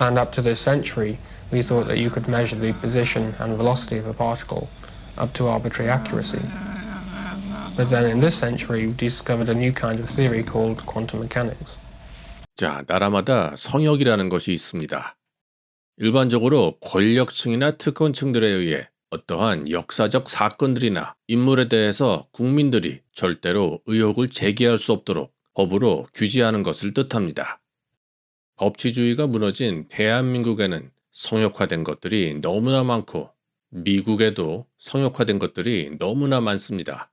And up to this century, we thought that you could measure the position and velocity of a particle up to arbitrary accuracy. But then in this century, we discovered a new kind of theory called quantum mechanics. 자, 나라마다 성역이라는 것이 있습니다. 일반적으로 권력층이나 특권층들에 의해 어떠한 역사적 사건들이나 인물에 대해서 국민들이 절대로 의혹을 제기할 수 없도록 법으로 규제하는 것을 뜻합니다. 법치주의가 무너진 대한민국에는 성역화된 것들이 너무나 많고 미국에도 성역화된 것들이 너무나 많습니다.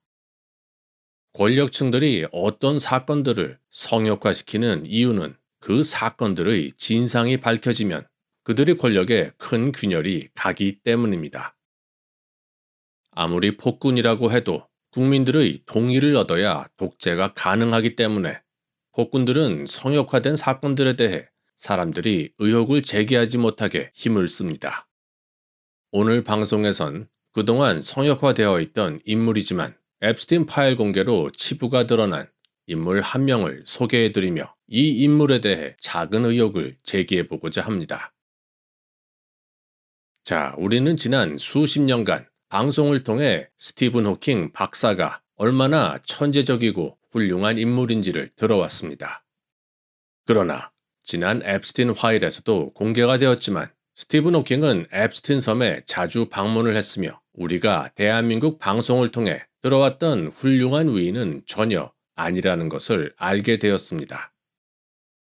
권력층들이 어떤 사건들을 성역화시키는 이유는 그 사건들의 진상이 밝혀지면 그들의 권력에 큰 균열이 가기 때문입니다. 아무리 폭군이라고 해도 국민들의 동의를 얻어야 독재가 가능하기 때문에 폭군들은 성역화된 사건들에 대해 사람들이 의혹을 제기하지 못하게 힘을 씁니다. 오늘 방송에선 그동안 성역화되어 있던 인물이지만 앱스틴 파일 공개로 치부가 드러난 인물 한 명을 소개해드리며 이 인물에 대해 작은 의혹을 제기해보고자 합니다. 자, 우리는 지난 수십 년간 방송을 통해 스티븐 호킹 박사가 얼마나 천재적이고 훌륭한 인물인지를 들어왔습니다. 그러나 지난 앱스틴 파일에서도 공개가 되었지만 스티븐 호킹은 앱스틴 섬에 자주 방문을 했으며 우리가 대한민국 방송을 통해 들어왔던 훌륭한 위인은 전혀 아니라는 것을 알게 되었습니다.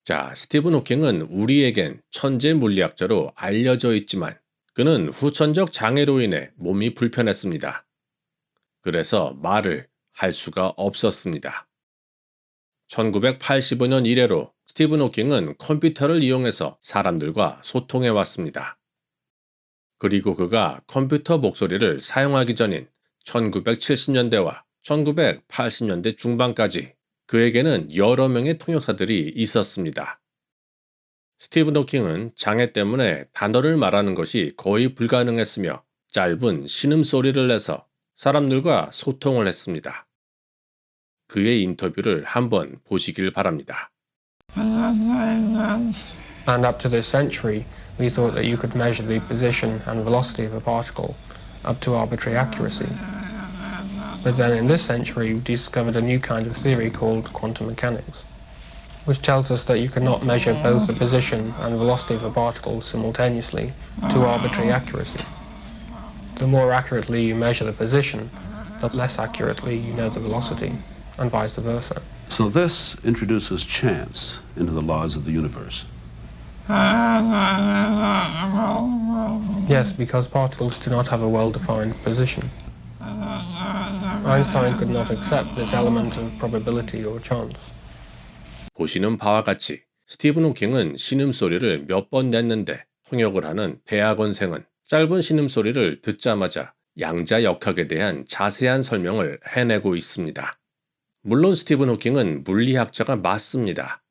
자, 스티븐 호킹은 우리에겐 천재 물리학자로 알려져 있지만 그는 후천적 장애로 인해 몸이 불편했습니다. 그래서 말을 할 수가 없었습니다. 1985년 이래로 스티븐 호킹은 컴퓨터를 이용해서 사람들과 소통해 왔습니다. 그리고 그가 컴퓨터 목소리를 사용하기 전인 1970년대와 1980년대 중반까지 그에게는 여러 명의 통역사들이 있었습니다. 스티븐 호킹은 장애 때문에 단어를 말하는 것이 거의 불가능했으며 짧은 신음소리를 내서 사람들과 소통을 했습니다. 그의 인터뷰를 한번 보시길 바랍니다. And up to this century, we thought that you could measure the position and velocity of a particle up to arbitrary accuracy. But then in this century, we discovered a new kind of theory called quantum mechanics, which tells us that you cannot measure both the position and velocity of a particle simultaneously to arbitrary accuracy. The more accurately you measure the position, the less accurately you know the velocity, and vice versa. So this introduces chance into the laws of the universe. Yes, because particles do not have a well-defined position. Einstein could not accept this element of probability or chance. 보시는 바와 같이 스티븐 호킹은 신음소리를 몇 번 냈는데 통역을 하는 대학원생은 짧은 신음소리를 듣자마자 양자역학에 대한 자세한 설명을 해내고 있습니다. 물론 스티븐 호킹은 물리학자가 맞습니다.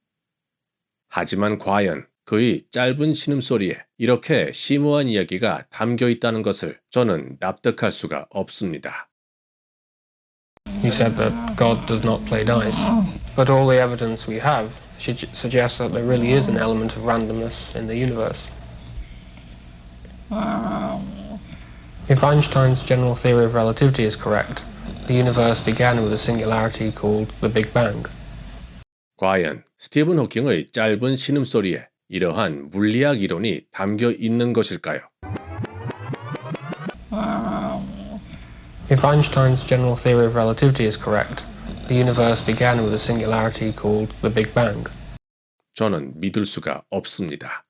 하지만 과연 그의 짧은 신음소리에 이렇게 심오한 이야기가 담겨 있다는 것을 저는 납득할 수가 없습니다. He said that God does not play dice, but all the evidence we have suggests that there really is an element of randomness in the universe. If Einstein's general theory of relativity is correct, the universe began with a singularity called the Big Bang. 과연 스티븐 호킹의 짧은 신음소리에 이러한 물리학 이론이 담겨 있는 것일까요? If Einstein's general theory of relativity is correct, the universe began with a singularity called the Big Bang. 저는 믿을 수가 없습니다.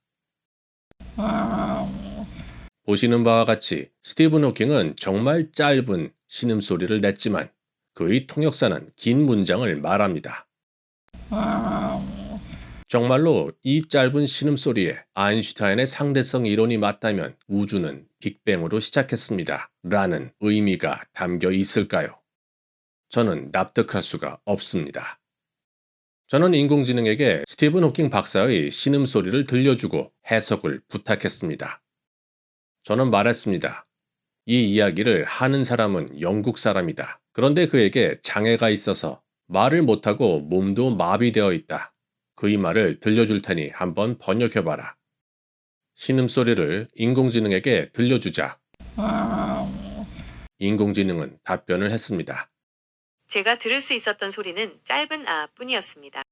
보시는 바와 같이 스티븐 호킹은 정말 짧은 신음소리를 냈지만 그의 통역사는 긴 문장을 말합니다. 정말로 이 짧은 신음소리에 아인슈타인의 상대성 이론이 맞다면 우주는 빅뱅으로 시작했습니다. 라는 의미가 담겨 있을까요? 저는 납득할 수가 없습니다. 저는 인공지능에게 스티븐 호킹 박사의 신음소리를 들려주고 해석을 부탁했습니다. 저는 말했습니다. 이 이야기를 하는 사람은 영국 사람이다. 그런데 그에게 장애가 있어서 말을 못하고 몸도 마비되어 있다. 그의 말을 들려줄 테니 한번 번역해봐라. 신음소리를 인공지능에게 들려주자. 인공지능은 답변을 했습니다. 제가 들을 수 있었던 소리는 짧은 아뿐이었습니다.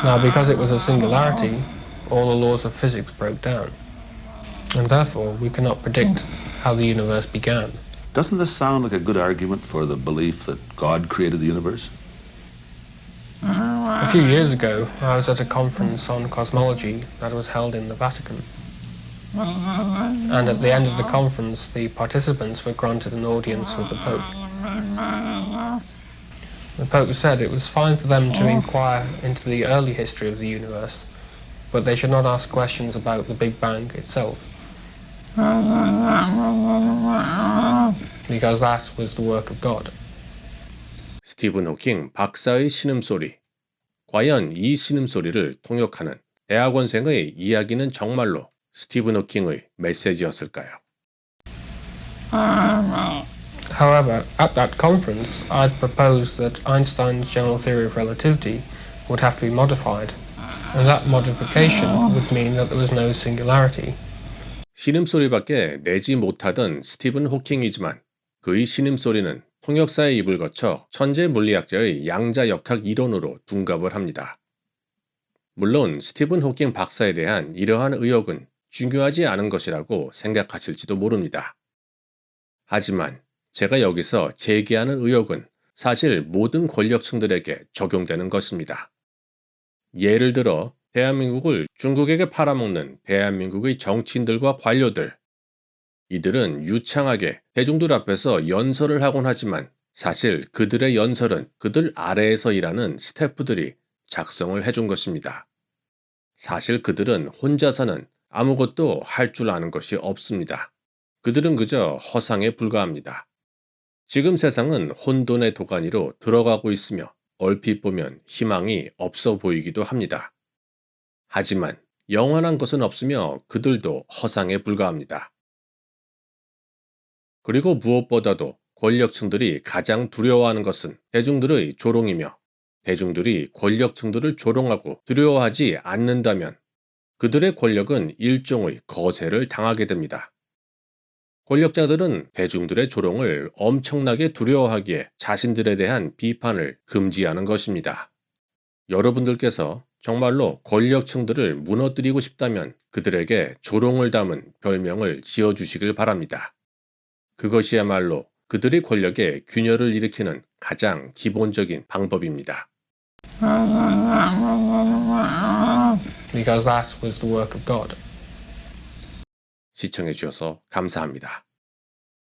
Now, because it was a singularity, all the laws of physics broke down, and therefore we cannot predict how the universe began. Doesn't this sound like a good argument for the belief that God created the universe? A few years ago, I was at a conference on cosmology that was held in the Vatican. And at the end of the conference, the participants were granted an audience with the Pope. The Pope said it was fine for them to inquire into the early history of the universe, but they should not ask questions about the Big Bang itself, because that was the work of God. 스티븐 호킹 박사의 신음소리. 과연 이 신음소리를 통역하는 대학원생의 이야기는 정말로 스티븐 호킹의 메시지였을까요? However, at that conference, I proposed that Einstein's general theory of relativity would have to be modified, and that modification would mean that there was no singularity. 신음소리밖에 내지 못하던 스티븐 호킹이지만 그의 신음소리는 통역사의 입을 거쳐 천재 물리학자의 양자역학 이론으로 둔갑을 합니다. 물론 스티븐 호킹 박사에 대한 이러한 의혹은 중요하지 않은 것이라고 생각하실지도 모릅니다. 하지만 제가 여기서 제기하는 의혹은 사실 모든 권력층들에게 적용되는 것입니다. 예를 들어 대한민국을 중국에게 팔아먹는 대한민국의 정치인들과 관료들. 이들은 유창하게 대중들 앞에서 연설을 하곤 하지만 사실 그들의 연설은 그들 아래에서 일하는 스태프들이 작성을 해준 것입니다. 사실 그들은 혼자서는 아무것도 할 줄 아는 것이 없습니다. 그들은 그저 허상에 불과합니다. 지금 세상은 혼돈의 도가니로 들어가고 있으며 얼핏 보면 희망이 없어 보이기도 합니다. 하지만 영원한 것은 없으며 그들도 허상에 불과합니다. 그리고 무엇보다도 권력층들이 가장 두려워하는 것은 대중들의 조롱이며 대중들이 권력층들을 조롱하고 두려워하지 않는다면 그들의 권력은 일종의 거세를 당하게 됩니다. 권력자들은 대중들의 조롱을 엄청나게 두려워하기에 자신들에 대한 비판을 금지하는 것입니다. 여러분들께서 정말로 권력층들을 무너뜨리고 싶다면 그들에게 조롱을 담은 별명을 지어주시길 바랍니다. 그것이야말로 그들의 권력에 균열을 일으키는 가장 기본적인 방법입니다. Because that was the work of God. 시청해 주셔서 감사합니다.